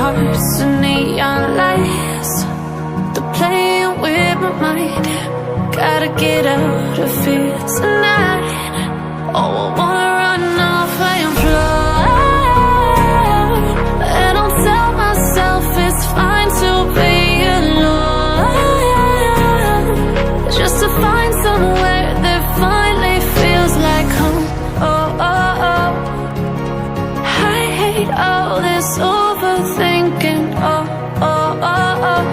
hearts and neon lights, they're playing with my mind. Gotta get out of here tonight. Oh, I wanna run off and fly, and I'll tell myself it's fine to be alone, just to find somewhere that finally feels like home. Oh, oh, oh. I hate all this overthinking. Oh, oh, oh, oh.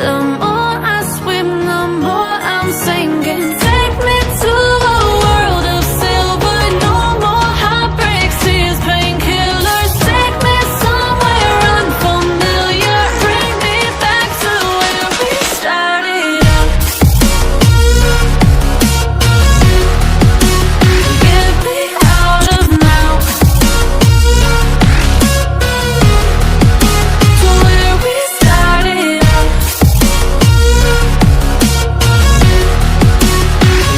The more I swim, the more I'm sinking. Take me to a world of silver. No more heartbreaks, tears, painkillers. Take me somewhere unfamiliar. Bring me back to where we started out. Get me out of now, to where we started out.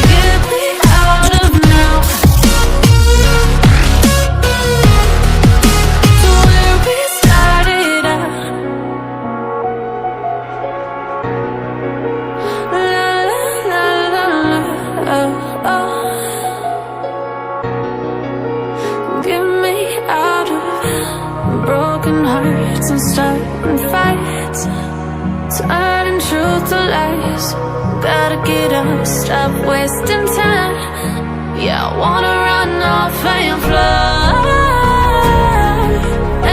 Get me out of now, to where we started out. La la la la la, oh, oh. Get me out of broken hearts and starting fights, turning truth to lies. Gotta get up, stop wasting time. Yeah, I wanna run off and fly,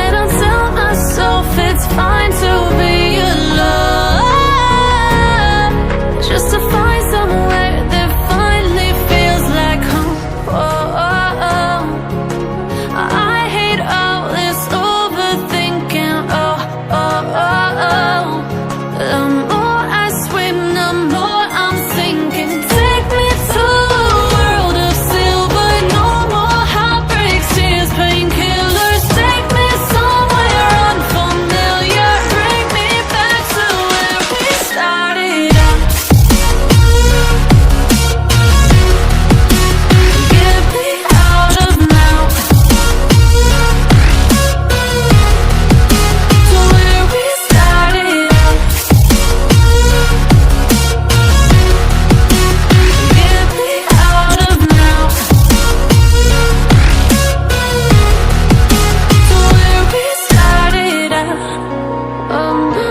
and I'll tell myself it's fine to be alone, just to find somewhere that finally feels like home. Oh, oh, oh. I hate all this overthinking. Oh, oh, oh, oh. The more I swim, the more I'm sinking. Take me to a world of silver. No more heartbreaks, tears, painkillers. Take me somewhere unfamiliar. Bring me back to where we started out. Get me out of now, to where we started out. Get me out of now, to where we started out. Oh no,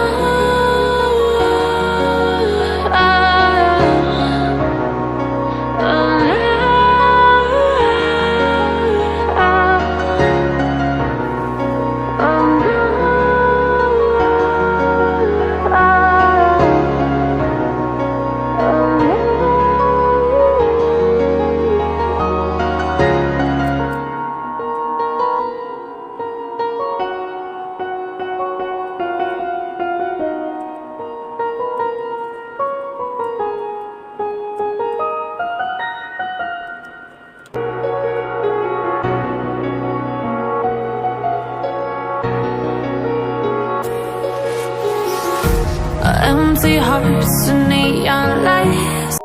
empty hearts and neon lights,